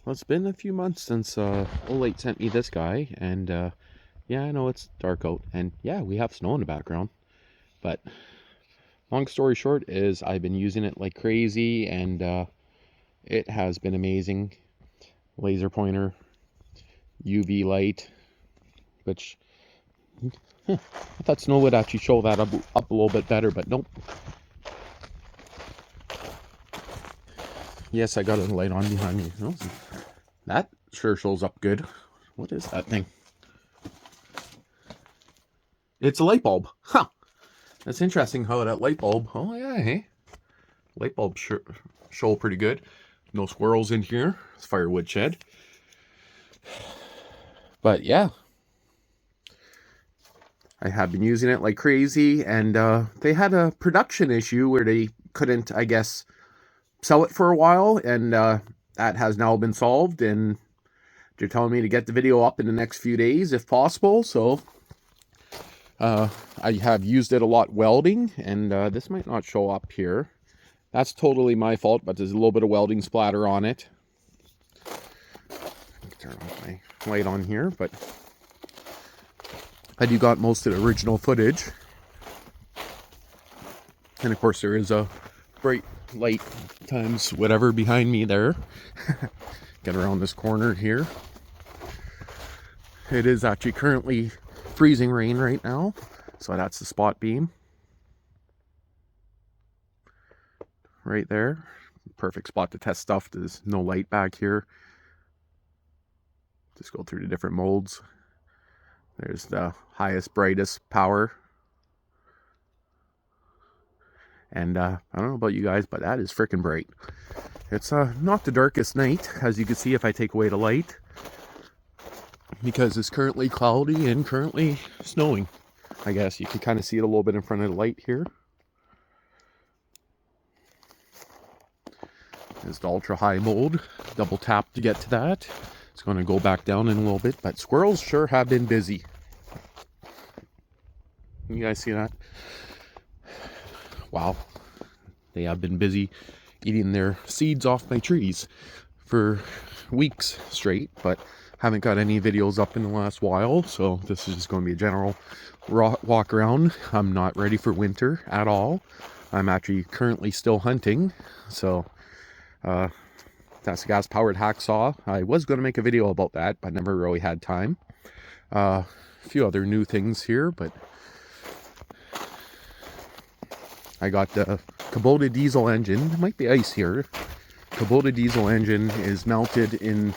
Well, it's been a few months since Olight sent me this guy, and yeah, I know it's dark out, and yeah, we have snow in the background. But long story short is I've been using it like crazy, and it has been amazing. Laser pointer, UV light, which I thought snow would actually show that up a little bit better, but nope. Yes, I got a light on behind me. Oh, that sure shows up good. What is that thing? It's a light bulb. Huh. That's interesting how that light bulb. Oh yeah, hey. Light bulb show pretty good. No squirrels in here. It's firewood shed. But yeah, I have been using it like crazy, and they had a production issue where they couldn't, I guess, sell it for a while, and that has now been solved, and they're telling me to get the video up in the next few days if possible. So I have used it a lot welding, and this might not show up here. That's totally my fault, but there's a little bit of welding splatter on it. Turn off my light on here, but I do got most of the original footage. And of course there is a bright light times whatever behind me there. Get around this corner here. It is actually currently freezing rain right now, so that's the spot beam. Right there. Perfect spot to test stuff. There's no light back here. Just go through the different molds. There's the highest, brightest power. And I don't know about you guys, but that is freaking bright. It's not the darkest night, as you can see if I take away the light, because it's currently cloudy and currently snowing. I guess you can kind of see it a little bit in front of the light here. There's the ultra high mode. Double tap to get to that. It's going to go back down in a little bit, but squirrels sure have been busy. You guys see that? Wow. They have been busy eating their seeds off my trees for weeks straight, but haven't got any videos up in the last while, so this is just going to be a general walk around. I'm not ready for winter at all. I'm actually currently still hunting, so that's a gas-powered hacksaw. I was going to make a video about that, but never really had time. A few other new things here, but I got the Kubota diesel engine. It might be ice here. Kubota diesel engine is mounted in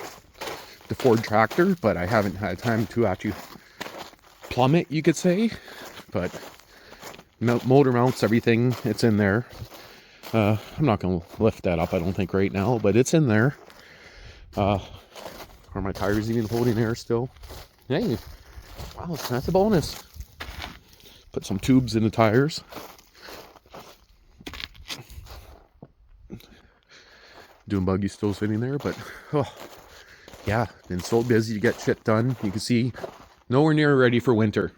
the Ford tractor, but I haven't had time to actually plumb it, you could say. But motor mounts, everything, it's in there. I'm not going to lift that up, I don't think, right now, but it's in there. Are my tires even holding air still? Hey, wow, that's a bonus. Put some tubes in the tires. Dune buggy still sitting there, but oh, yeah, been so busy to get shit done. You can see nowhere near ready for winter.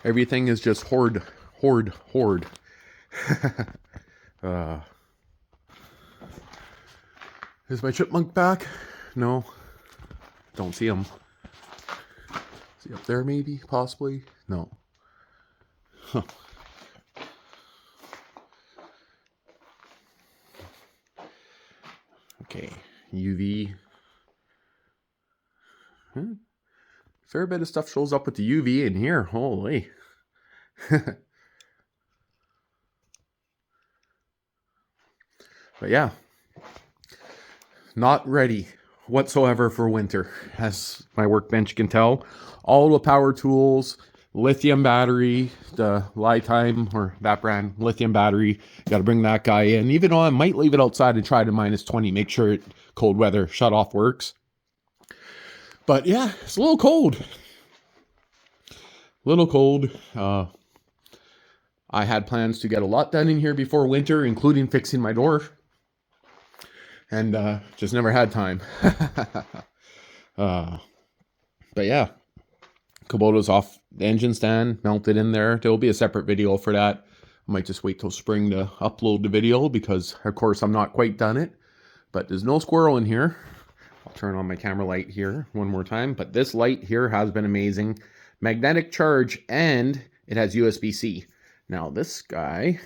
Everything is just hoard. Is my chipmunk back? No, don't see him. Is he up there maybe, possibly? No. Huh. Okay, UV. Fair bit of stuff shows up with the UV in here. Holy. But yeah, not ready whatsoever for winter, as my workbench can tell. All the power tools, lithium battery, the Lifetime, or that brand, lithium battery. Got to bring that guy in. Even though I might leave it outside and try to -20, make sure cold weather shut off works. But yeah, it's a little cold. Little cold. I had plans to get a lot done in here before winter, including fixing my door. And just never had time. But yeah, Kubota's off the engine stand, mounted in there. There'll be a separate video for that. I might just wait till spring to upload the video because, of course, I'm not quite done it. But there's no squirrel in here. I'll turn on my camera light here one more time, but this light here has been amazing. Magnetic charge, and it has USB-C. Now this guy,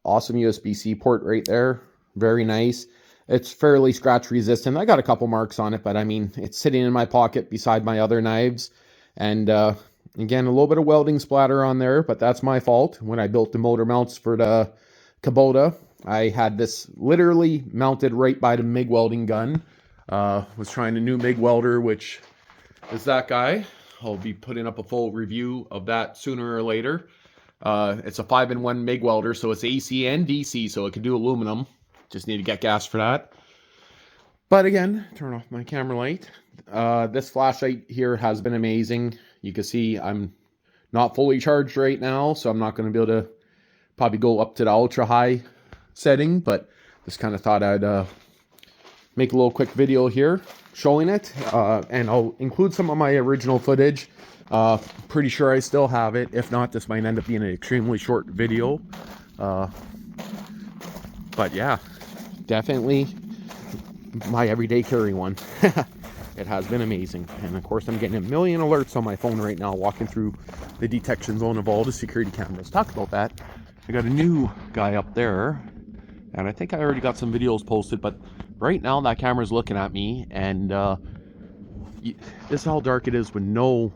awesome USB-C port right there. Very nice. It's fairly scratch resistant. I got a couple marks on it, but I mean, it's sitting in my pocket beside my other knives. And again, a little bit of welding splatter on there, but that's my fault. When I built the motor mounts for the Kubota, I had this literally mounted right by the MIG welding gun. Was trying a new MIG welder, which is that guy. I'll be putting up a full review of that sooner or later. It's a 5-in-1 MIG welder, so it's AC and DC, so it can do aluminum. Just need to get gas for that. But again, turn off my camera light. This flashlight here has been amazing. You can see I'm not fully charged right now, so I'm not going to be able to probably go up to the ultra high setting, but just kind of thought I'd make a little quick video here showing it, and I'll include some of my original footage. Pretty sure I still have it. If not, this might end up being an extremely short video. But yeah, definitely my everyday carry one. It has been amazing. And of course, I'm getting a million alerts on my phone right now, walking through the detection zone of all the security cameras. Talk about that. I got a new guy up there, and I think I already got some videos posted, but right now that camera's looking at me, and this is how dark it is with no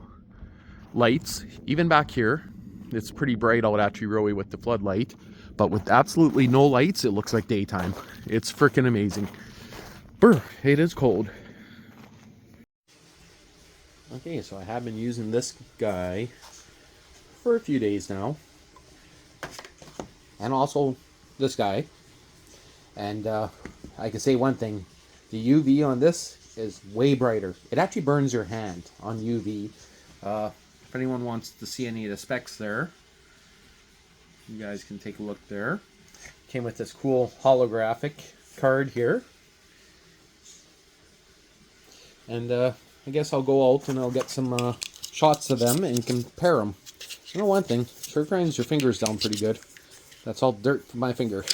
lights. Even back here, it's pretty bright out at you really with the floodlight, but with absolutely no lights, it looks like daytime. It's freaking amazing. Brr, it is cold. Okay, so I have been using this guy for a few days now, and also this guy, and I can say one thing: the UV on this is way brighter. It actually burns your hand on UV. If anyone wants to see any of the specs there, you guys can take a look there. Came with this cool holographic card here, and I guess I'll go out and I'll get some shots of them and compare them. You know one thing, sure grinds your fingers down pretty good. That's all dirt from my finger.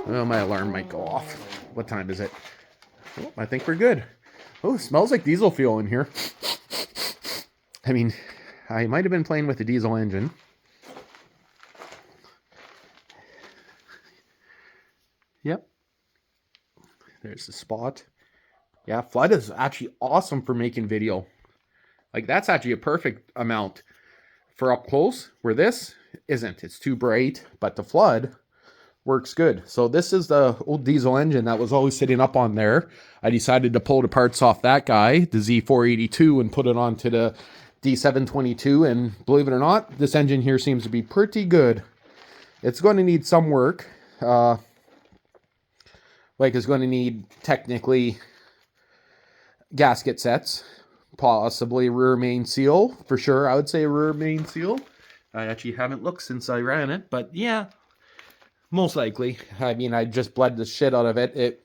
Oh, my alarm might go off. What time is it? Oh, I think we're good. Oh, it smells like diesel fuel in here. I mean, I might have been playing with the diesel engine. Yep. There's the spot. Yeah, flood is actually awesome for making video. Like, that's actually a perfect amount for up close, where this isn't. It's too bright, but the flood works good. So this is the old diesel engine that was always sitting up on there. I decided to pull the parts off that guy, the Z482, and put it onto the D722, and believe it or not, this engine here seems to be pretty good. It's going to need some work. Like, it's going to need, technically, gasket sets, possibly rear main seal, for sure. I would say rear main seal. I actually haven't looked since I ran it, but yeah, most likely. I mean, I just bled the shit out of it.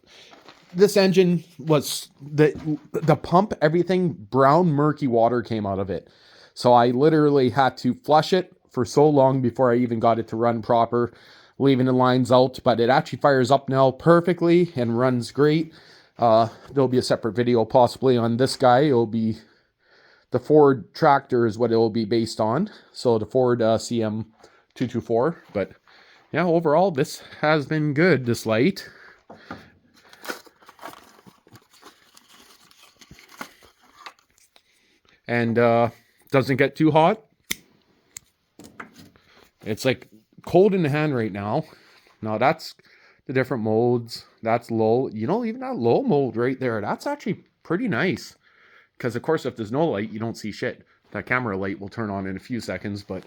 This engine was, the pump, everything, brown murky water came out of it. So I literally had to flush it for so long before I even got it to run proper, leaving the lines out. But it actually fires up now perfectly and runs great. There'll be a separate video possibly on this guy. It'll be the Ford tractor is what it will be based on. So the Ford CM224. But yeah, overall, this has been good, this light. And doesn't get too hot. It's like cold in the hand right now. Now that's the different modes. That's low. You know, even that low mode right there, that's actually pretty nice. Because of course, if there's no light, you don't see shit. That camera light will turn on in a few seconds, but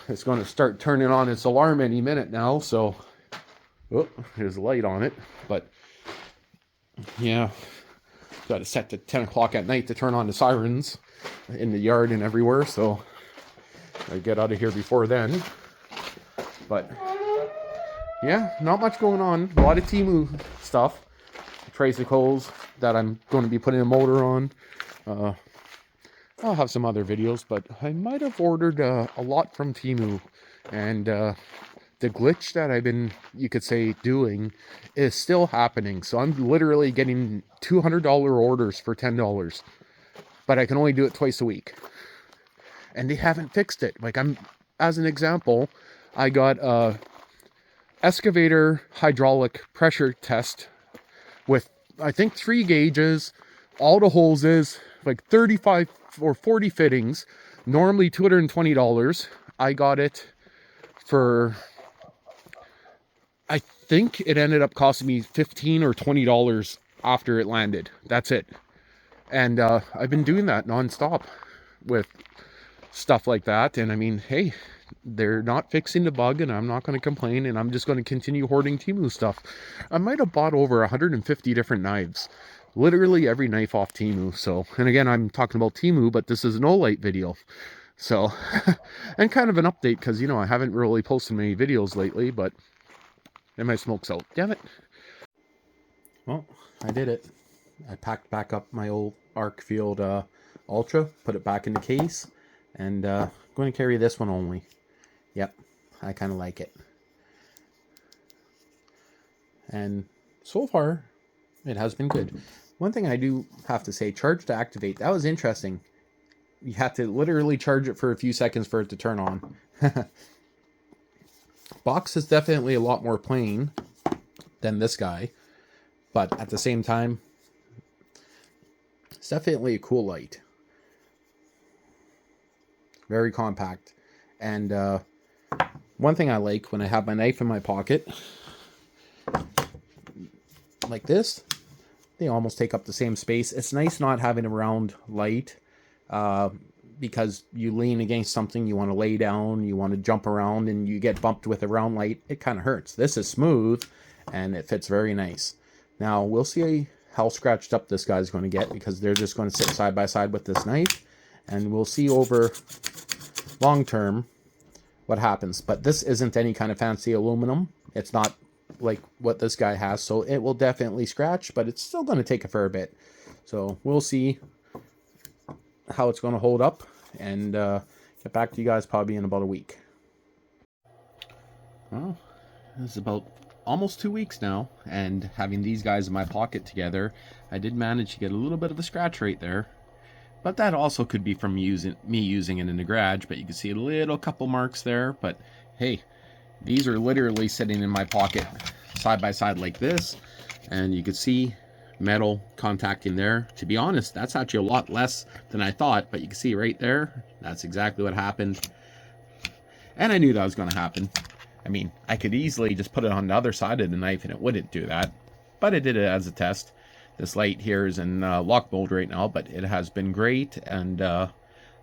it's going to start turning on its alarm any minute now. So, oh, there's a light on it. But yeah, got to set to 10 o'clock at night to turn on the sirens in the yard and everywhere. So I get out of here before then. But yeah, not much going on. A lot of Temu stuff. Tricycles that I'm going to be putting a motor on. I'll have some other videos, but I might have ordered a lot from Temu. And the glitch that I've been, you could say, doing is still happening. So I'm literally getting $200 orders for $10, but I can only do it twice a week. And they haven't fixed it. Like, as an example, I got a excavator hydraulic pressure test with, I think, 3 gauges, all the hoses, like 35 or 40 fittings, normally $220. I got it for, I think it ended up costing me $15 or $20 after it landed. That's it. And I've been doing that nonstop with stuff like that. And I mean, hey, they're not fixing the bug, and I'm not going to complain, and I'm just going to continue hoarding Temu stuff. I might have bought over 150 different knives. Literally every knife off Temu. So, and again, I'm talking about Temu, but this is an Olight video. So, and kind of an update, because, you know, I haven't really posted many videos lately, but then my smoke's out. Damn it. Well, I did it. I packed back up my old ArkPro Ultra, put it back in the case, and I'm going to carry this one only. Yep, I kind of like it. And so far, it has been good. One thing I do have to say, charge to activate, that was interesting. You have to literally charge it for a few seconds for it to turn on. Box is definitely a lot more plain than this guy, but at the same time, it's definitely a cool light. Very compact. And one thing I like when I have my knife in my pocket, like this, they almost take up the same space. It's nice not having a round light, because you lean against something, you want to lay down, you want to jump around, and you get bumped with a round light. It kind of hurts. This is smooth, and it fits very nice. Now, we'll see how scratched up this guy's going to get, because they're just going to sit side by side with this knife, and we'll see over long term what happens. But this isn't any kind of fancy aluminum. It's not like what this guy has, so it will definitely scratch, but it's still going to take a fair bit. So we'll see how it's going to hold up, and get back to you guys probably in about a week. Well, this is about almost 2 weeks now, and having these guys in my pocket together, I did manage to get a little bit of a scratch right there. But that also could be from me using it in the garage, but you can see a little couple marks there. But hey, these are literally sitting in my pocket side by side like this, and you can see metal contacting there. To be honest, that's actually a lot less than I thought, but you can see right there, that's exactly what happened. And I knew that was going to happen. I mean, I could easily just put it on the other side of the knife and it wouldn't do that, but I did it as a test. This light here is in lock mode right now, but it has been great, and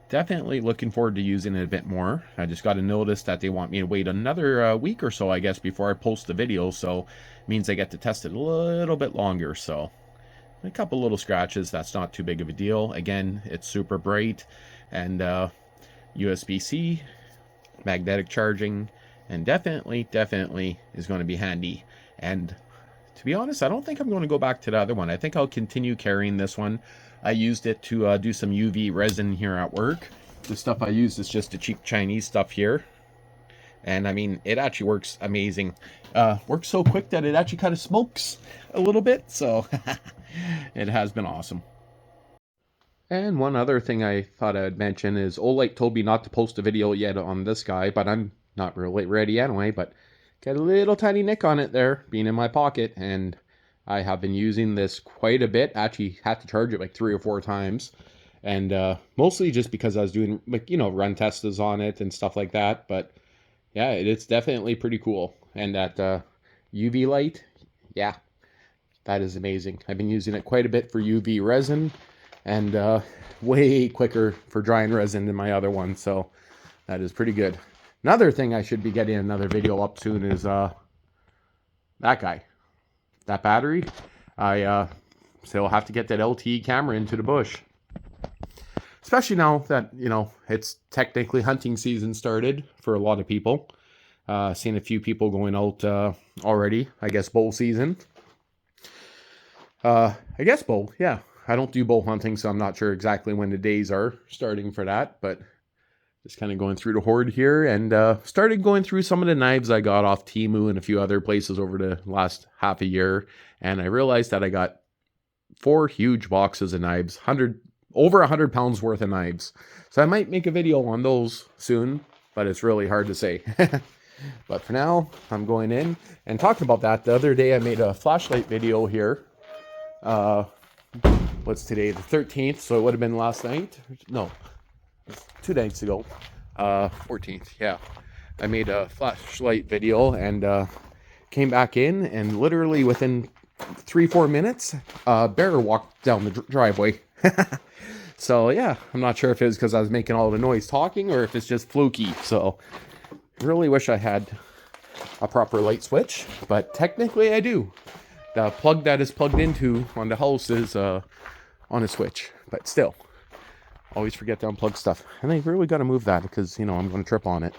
definitely looking forward to using it a bit more. I just got a notice that they want me to wait another week or so, I guess, before I post the video, so it means I get to test it a little bit longer. So a couple little scratches, that's not too big of a deal. Again, it's super bright, and USB-C, magnetic charging, and definitely is going to be handy. And to be honest, I don't think I'm going to go back to the other one. I think I'll continue carrying this one. I used it to do some UV resin here at work. The stuff I use is just the cheap Chinese stuff here. And I mean, it actually works amazing. Works so quick that it actually kind of smokes a little bit. So it has been awesome. And one other thing I thought I'd mention is Olight told me not to post a video yet on this guy, but I'm not really ready anyway. But got a little tiny nick on it there, being in my pocket, and I have been using this quite a bit. Actually had to charge it like 3 or 4 times, and mostly just because I was doing, like, you know, run tests on it and stuff like that. But yeah, it's definitely pretty cool. And that UV light, yeah, that is amazing. I've been using it quite a bit for UV resin, and way quicker for drying resin than my other one, so that is pretty good. Another thing I should be getting another video up soon is that guy. That battery. I still have to get that LTE camera into the bush. Especially now that, you know, it's technically hunting season started for a lot of people. Seen a few people going out already. I guess bow season. I guess bow, yeah. I don't do bow hunting, so I'm not sure exactly when the days are starting for that, but Just kind of going through the hoard here, and started going through some of the knives I got off Temu and a few other places over the last half a year. And I realized that I got 4 huge boxes of knives, over 100 pounds worth of knives. So I might make a video on those soon, but it's really hard to say. But for now, I'm going in and talking about that. The other day I made a flashlight video here. What's today? The 13th. So it would have been last night. No, 2 nights ago. 14th. Yeah. I made a flashlight video and came back in, and literally within 3-4 minutes, a bear walked down the driveway. So yeah, I'm not sure if it's because I was making all the noise talking or if it's just fluky. So really wish I had a proper light switch, but technically I do. The plug that is plugged into on the house is on a switch, but still, always forget to unplug stuff. And I really got to move that because, you know, I'm going to trip on it.